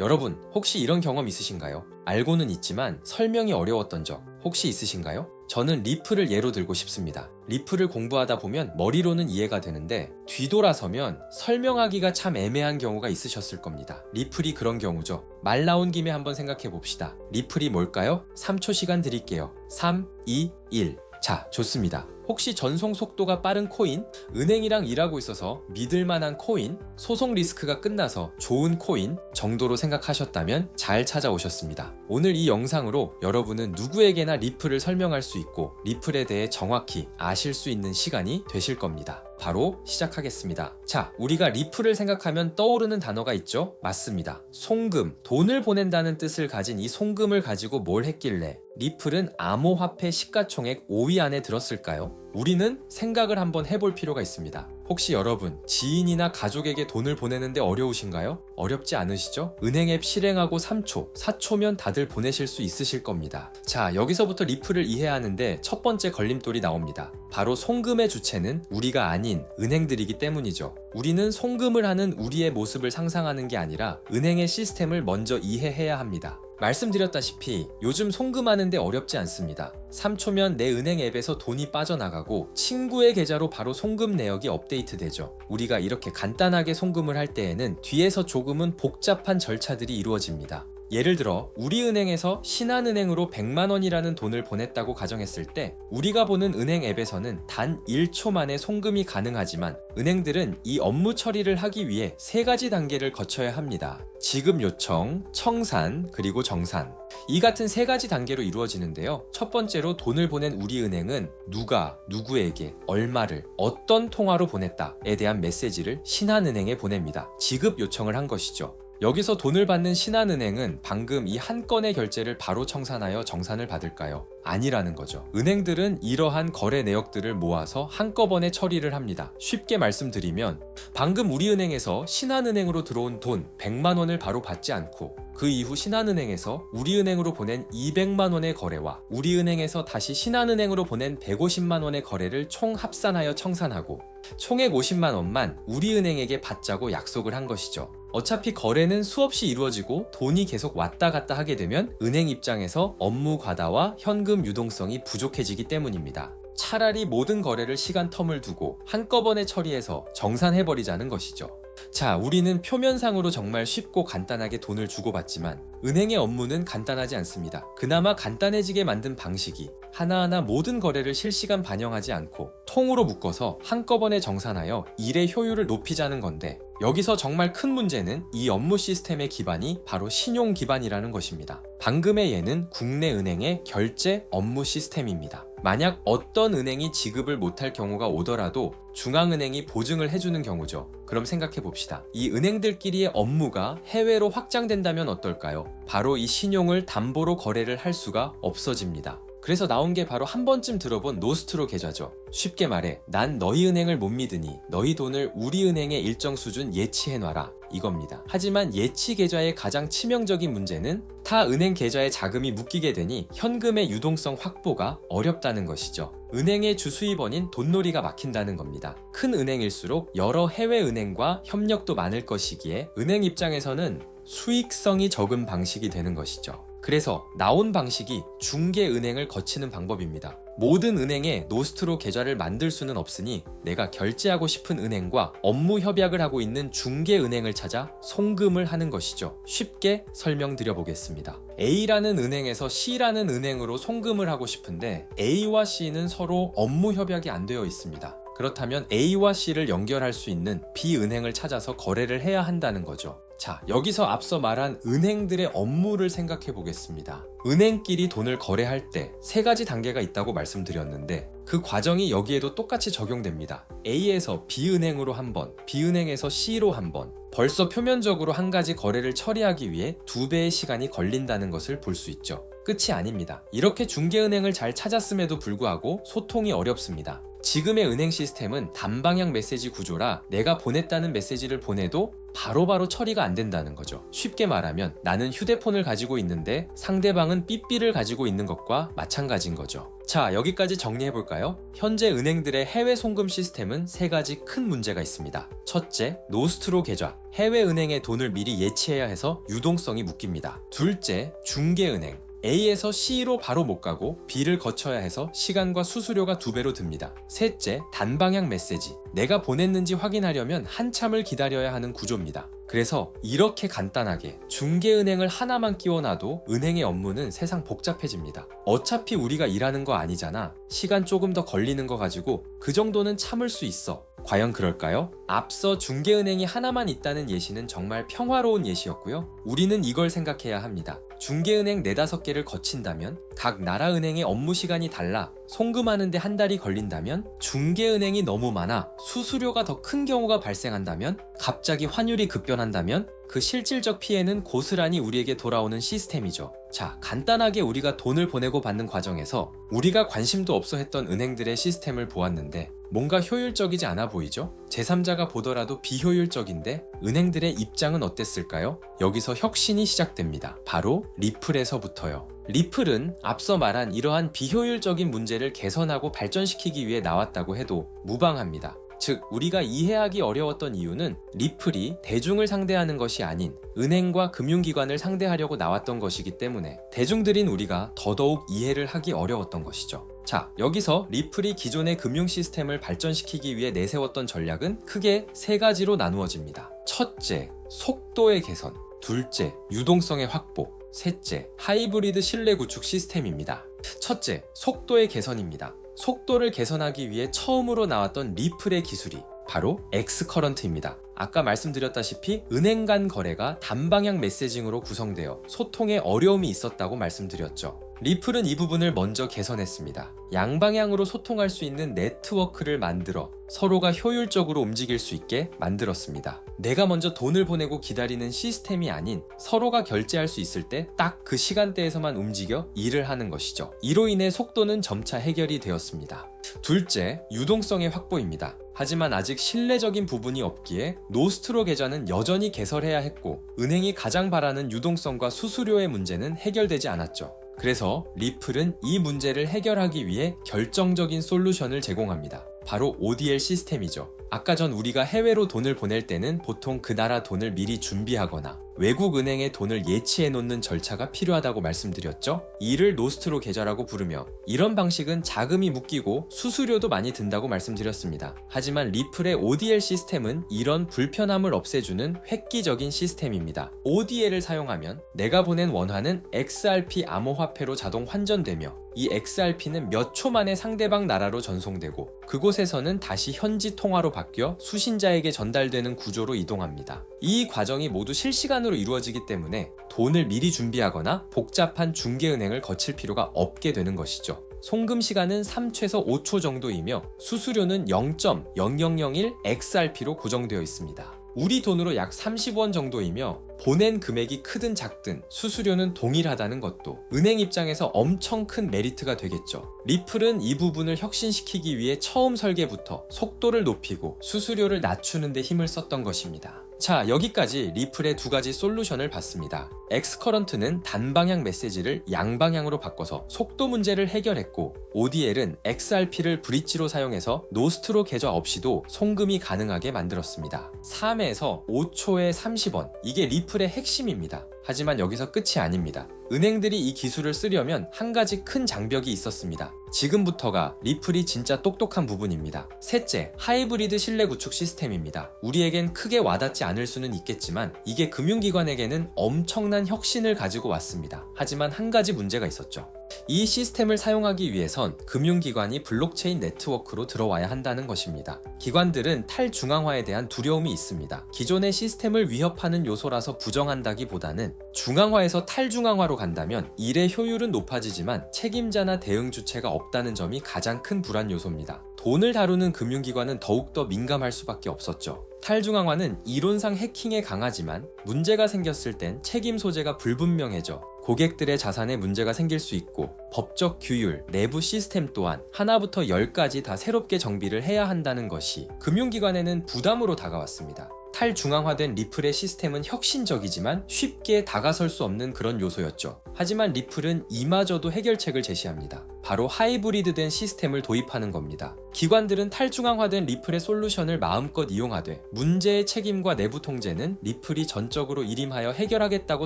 여러분, 혹시 이런 경험 있으신가요? 알고는 있지만 설명이 어려웠던 적 혹시 있으신가요? 저는 리플을 예로 들고 싶습니다. 리플을 공부하다 보면 머리로는 이해가 되는데 뒤돌아서면 설명하기가 참 애매한 경우가 있으셨을 겁니다. 리플이 그런 경우죠. 말 나온 김에 한번 생각해 봅시다. 리플이 뭘까요? 3초 시간 드릴게요. 3, 2, 1. 자, 좋습니다. 혹시 전송 속도가 빠른 코인, 은행이랑 일하고 있어서 믿을만한 코인, 소송 리스크가 끝나서 좋은 코인 정도로 생각하셨다면 잘 찾아오셨습니다. 오늘 이 영상으로 여러분은 누구에게나 리플을 설명할 수 있고 리플에 대해 정확히 아실 수 있는 시간이 되실 겁니다. 바로 시작하겠습니다. 자, 우리가 리플을 생각하면 떠오르는 단어가 있죠? 맞습니다. 송금, 돈을 보낸다는 뜻을 가진 이 송금을 가지고 뭘 했길래 리플은 암호화폐 시가총액 5위 안에 들었을까요? 우리는 생각을 한번 해볼 필요가 있습니다. 혹시 여러분, 지인이나 가족에게 돈을 보내는데 어려우신가요? 어렵지 않으시죠? 은행 앱 실행하고 3초, 4초면 다들 보내실 수 있으실 겁니다. 자, 여기서부터 리플을 이해하는데 첫 번째 걸림돌이 나옵니다. 바로 송금의 주체는 우리가 아닌 은행들이기 때문이죠. 우리는 송금을 하는 우리의 모습을 상상하는 게 아니라 은행의 시스템을 먼저 이해해야 합니다. 말씀드렸다시피 요즘 송금하는데 어렵지 않습니다. 3초면 내 은행 앱에서 돈이 빠져나가고 친구의 계좌로 바로 송금 내역이 업데이트되죠. 우리가 이렇게 간단하게 송금을 할 때에는 뒤에서 조금은 복잡한 절차들이 이루어집니다. 예를 들어 우리 은행에서 신한은행으로 100만 원이라는 돈을 보냈다고 가정했을 때 우리가 보는 은행 앱에서는 단 1초 만에 송금이 가능하지만 은행들은 이 업무 처리를 하기 위해 3가지 단계를 거쳐야 합니다. 지급 요청, 청산, 그리고 정산. 이 같은 3가지 단계로 이루어지는데요. 첫 번째로 돈을 보낸 우리 은행은 누가, 누구에게, 얼마를, 어떤 통화로 보냈다에 대한 메시지를 신한은행에 보냅니다. 지급 요청을 한 것이죠. 여기서 돈을 받는 신한은행은 방금 이 한 건의 결제를 바로 청산하여 정산을 받을까요? 아니라는 거죠. 은행들은 이러한 거래 내역들을 모아서 한꺼번에 처리를 합니다. 쉽게 말씀드리면 방금 우리 은행에서 신한은행으로 들어온 돈 100만 원을 바로 받지 않고 그 이후 신한은행에서 우리은행으로 보낸 200만 원의 거래와 우리은행에서 다시 신한은행으로 보낸 150만 원의 거래를 총 합산하여 청산하고 총액 50만 원만 우리은행에게 받자고 약속을 한 것이죠. 어차피 거래는 수없이 이루어지고 돈이 계속 왔다 갔다 하게 되면 은행 입장에서 업무 과다와 현금 유동성이 부족해지기 때문입니다. 차라리 모든 거래를 시간 텀을 두고 한꺼번에 처리해서 정산해버리자는 것이죠. 자, 우리는 표면상으로 정말 쉽고 간단하게 돈을 주고받지만 은행의 업무는 간단하지 않습니다. 그나마 간단해지게 만든 방식이 하나하나 모든 거래를 실시간 반영하지 않고 통으로 묶어서 한꺼번에 정산하여 일의 효율을 높이자는 건데 여기서 정말 큰 문제는 이 업무 시스템의 기반이 바로 신용 기반이라는 것입니다. 방금의 예는 국내 은행의 결제 업무 시스템입니다. 만약 어떤 은행이 지급을 못할 경우가 오더라도 중앙은행이 보증을 해주는 경우죠. 그럼 생각해 봅시다. 이 은행들끼리의 업무가 해외로 확장된다면 어떨까요? 바로 이 신용을 담보로 거래를 할 수가 없어집니다. 그래서 나온 게 바로 한 번쯤 들어본 노스트로 계좌죠. 쉽게 말해 난 너희 은행을 못 믿으니 너희 돈을 우리 은행에 일정 수준 예치해놔라 이겁니다. 하지만 예치 계좌의 가장 치명적인 문제는 타 은행 계좌에 자금이 묶이게 되니 현금의 유동성 확보가 어렵다는 것이죠. 은행의 주수입원인 돈놀이가 막힌다는 겁니다. 큰 은행일수록 여러 해외 은행과 협력도 많을 것이기에 은행 입장에서는 수익성이 적은 방식이 되는 것이죠. 그래서 나온 방식이 중개은행을 거치는 방법입니다. 모든 은행에 노스트로 계좌를 만들 수는 없으니 내가 결제하고 싶은 은행과 업무 협약을 하고 있는 중개은행을 찾아 송금을 하는 것이죠. 쉽게 설명드려 보겠습니다. A라는 은행에서 C라는 은행으로 송금을 하고 싶은데 A와 C는 서로 업무 협약이 안 되어 있습니다. 그렇다면 A와 C를 연결할 수 있는 B은행을 찾아서 거래를 해야 한다는 거죠. 자, 여기서 앞서 말한 은행들의 업무를 생각해 보겠습니다. 은행끼리 돈을 거래할 때 3가지 단계가 있다고 말씀드렸는데 그 과정이 여기에도 똑같이 적용됩니다. A에서 B은행으로 한 번, B은행에서 C로 한 번. 벌써 표면적으로 한 가지 거래를 처리하기 위해 2배의 시간이 걸린다는 것을 볼 수 있죠. 끝이 아닙니다. 이렇게 중개은행을 잘 찾았음에도 불구하고 소통이 어렵습니다. 지금의 은행 시스템은 단방향 메시지 구조라 내가 보냈다는 메시지를 보내도 바로바로 처리가 안 된다는 거죠. 쉽게 말하면 나는 휴대폰을 가지고 있는데 상대방은 삐삐를 가지고 있는 것과 마찬가지인 거죠. 자, 여기까지 정리해볼까요? 현재 은행들의 해외 송금 시스템은 세 가지 큰 문제가 있습니다. 첫째, 노스트로 계좌. 해외 은행에 돈을 미리 예치해야 해서 유동성이 묶입니다. 둘째, 중개은행. A에서 C로 바로 못 가고 B를 거쳐야 해서 시간과 수수료가 2배로 듭니다. 셋째, 단방향 메시지. 내가 보냈는지 확인하려면 한참을 기다려야 하는 구조입니다. 그래서 이렇게 간단하게 중개은행을 하나만 끼워놔도 은행의 업무는 세상 복잡해집니다. 어차피 우리가 일하는 거 아니잖아. 시간 조금 더 걸리는 거 가지고 그 정도는 참을 수 있어. 과연 그럴까요? 앞서 중개은행이 하나만 있다는 예시는 정말 평화로운 예시였고요. 우리는 이걸 생각해야 합니다. 중개은행 4-5개를 거친다면 각 나라 은행의 업무 시간이 달라 송금하는데 한 달이 걸린다면 중개은행이 너무 많아 수수료가 더 큰 경우가 발생한다면 갑자기 환율이 급변한다면 그 실질적 피해는 고스란히 우리에게 돌아오는 시스템이죠. 자, 간단하게 우리가 돈을 보내고 받는 과정에서 우리가 관심도 없어 했던 은행들의 시스템을 보았는데 뭔가 효율적이지 않아 보이죠? 제3자가 보더라도 비효율적인데 은행들의 입장은 어땠을까요? 여기서 혁신이 시작됩니다. 바로 리플에서부터요. 리플은 앞서 말한 이러한 비효율적인 문제를 개선하고 발전시키기 위해 나왔다고 해도 무방합니다. 즉, 우리가 이해하기 어려웠던 이유는 리플이 대중을 상대하는 것이 아닌 은행과 금융기관을 상대하려고 나왔던 것이기 때문에 대중들인 우리가 더더욱 이해를 하기 어려웠던 것이죠. 자, 여기서 리플이 기존의 금융 시스템을 발전시키기 위해 내세웠던 전략은 크게 3가지로 나누어집니다. 첫째, 속도의 개선. 둘째, 유동성의 확보. 셋째, 하이브리드 신뢰 구축 시스템입니다. 첫째, 속도의 개선입니다. 속도를 개선하기 위해 처음으로 나왔던 리플의 기술이 바로 엑스커런트입니다. 아까 말씀드렸다시피 은행 간 거래가 단방향 메시징으로 구성되어 소통에 어려움이 있었다고 말씀드렸죠. 리플은 이 부분을 먼저 개선했습니다. 양방향으로 소통할 수 있는 네트워크를 만들어 서로가 효율적으로 움직일 수 있게 만들었습니다. 내가 먼저 돈을 보내고 기다리는 시스템이 아닌 서로가 결제할 수 있을 때 딱 그 시간대에서만 움직여 일을 하는 것이죠. 이로 인해 속도는 점차 해결이 되었습니다. 둘째, 유동성의 확보입니다. 하지만 아직 신뢰적인 부분이 없기에 노스트로 계좌는 여전히 개설해야 했고 은행이 가장 바라는 유동성과 수수료의 문제는 해결되지 않았죠. 그래서 리플은 이 문제를 해결하기 위해 결정적인 솔루션을 제공합니다. 바로 ODL 시스템이죠. 아까 전 우리가 해외로 돈을 보낼 때는 보통 그 나라 돈을 미리 준비하거나 외국 은행에 돈을 예치해 놓는 절차가 필요하다고 말씀드렸죠. 이를 노스트로 계좌라고 부르며 이런 방식은 자금이 묶이고 수수료도 많이 든다고 말씀드렸습니다. 하지만 리플의 ODL 시스템은 이런 불편함을 없애주는 획기적인 시스템입니다. ODL을 사용하면 내가 보낸 원화는 XRP 암호화폐로 자동 환전되며 이 XRP는 몇 초 만에 상대방 나라로 전송되고 그곳에서는 다시 현지 통화로 바뀌어 수신자에게 전달되는 구조로 이동합니다. 이 과정이 모두 실시간으로 이루어지기 때문에 돈을 미리 준비하거나 복잡한 중개은행을 거칠 필요가 없게 되는 것이죠. 송금 시간은 3최소 5초 정도이며 수수료는 0.0001 XRP로 고정되어 있습니다. 우리 돈으로 약 30원 정도이며 보낸 금액이 크든 작든 수수료는 동일하다는 것도 은행 입장에서 엄청 큰 메리트가 되겠죠. 리플은 이 부분을 혁신시키기 위해 처음 설계부터 속도를 높이고 수수료를 낮추는 데 힘을 썼던 것입니다. 자, 여기까지 리플의 2가지 솔루션을 봤습니다. 엑스커런트는 단방향 메시지를 양방향으로 바꿔서 속도 문제를 해결했고 ODL은 XRP를 브릿지로 사용해서 노스트로 계좌 없이도 송금이 가능하게 만들었습니다. 3에서 5초에 30원, 이게 리플의 핵심입니다. 하지만 여기서 끝이 아닙니다. 은행들이 이 기술을 쓰려면 한 가지 큰 장벽이 있었습니다. 지금부터가 리플이 진짜 똑똑한 부분입니다. 셋째, 하이브리드 신뢰 구축 시스템입니다. 우리에겐 크게 와닿지 않을 수는 있겠지만 이게 금융기관에게는 엄청난 혁신을 가지고 왔습니다. 하지만 한 가지 문제가 있었죠. 이 시스템을 사용하기 위해선 금융기관이 블록체인 네트워크로 들어와야 한다는 것입니다. 기관들은 탈중앙화에 대한 두려움이 있습니다. 기존의 시스템을 위협하는 요소라서 부정한다기보다는 중앙화에서 탈중앙화로 간다면 일의 효율은 높아지지만 책임자나 대응 주체가 없다는 점이 가장 큰 불안 요소입니다. 돈을 다루는 금융기관은 더욱더 민감할 수밖에 없었죠. 탈중앙화는 이론상 해킹에 강하지만 문제가 생겼을 땐 책임 소재가 불분명해져 고객들의 자산에 문제가 생길 수 있고 법적 규율, 내부 시스템 또한 하나부터 10까지 다 새롭게 정비를 해야 한다는 것이 금융기관에는 부담으로 다가왔습니다. 탈중앙화된 리플의 시스템은 혁신적이지만 쉽게 다가설 수 없는 그런 요소였죠. 하지만 리플은 이마저도 해결책을 제시합니다. 바로 하이브리드된 시스템을 도입하는 겁니다. 기관들은 탈중앙화된 리플의 솔루션을 마음껏 이용하되 문제의 책임과 내부 통제는 리플이 전적으로 일임하여 해결하겠다고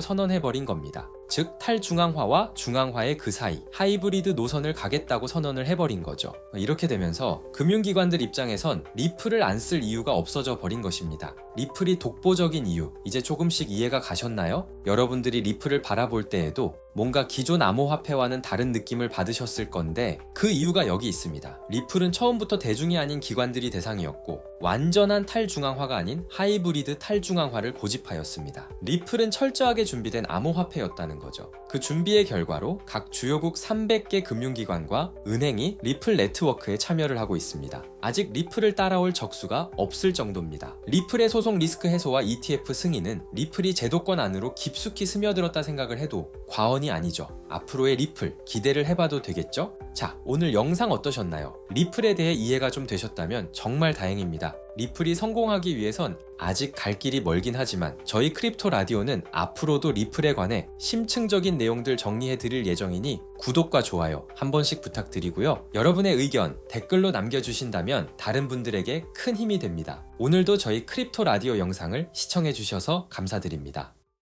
선언해버린 겁니다. 즉 탈중앙화와 중앙화의 그 사이 하이브리드 노선을 가겠다고 선언을 해버린 거죠. 이렇게 되면서 금융기관들 입장에선 리플을 안 쓸 이유가 없어져 버린 것입니다. 리플이 독보적인 이유 이제 조금씩 이해가 가셨나요? 여러분들이 리플을 바라볼 때에도 뭔가 기존 암호화폐와는 다른 느낌을 받으셨을 건데 그 이유가 여기 있습니다. 리플은 처음부터 대중이 아닌 기관들이 대상이었고 완전한 탈중앙화가 아닌 하이브리드 탈중앙화를 고집하였습니다. 리플은 철저하게 준비된 암호화폐였다는 거죠. 그 준비의 결과로 각 주요국 300개 금융기관과 은행이 리플 네트워크에 참여를 하고 있습니다. 아직 리플을 따라올 적수가 없을 정도입니다. 리플의 소송 리스크 해소와 ETF 승인은 리플이 제도권 안으로 깊숙이 스며들었다 생각을 해도 과언이 아니죠. 앞으로의 리플 기대를 해봐도 되겠죠? 자, 오늘 영상 어떠셨나요? 리플에 대해 이해가 좀 되셨다면 정말 다행입니다. 리플이 성공하기 위해선 아직 갈 길이 멀긴 하지만 저희 크립토 라디오는 앞으로도 리플에 관해 심층적인 내용들 정리해 드릴 예정이니 구독과 좋아요 한 번씩 부탁드리고요. 여러분의 의견 댓글로 남겨주신다면 다른 분들에게 큰 힘이 됩니다. 오늘도 저희 크립토 라디오 영상을 시청해 주셔서 감사드립니다.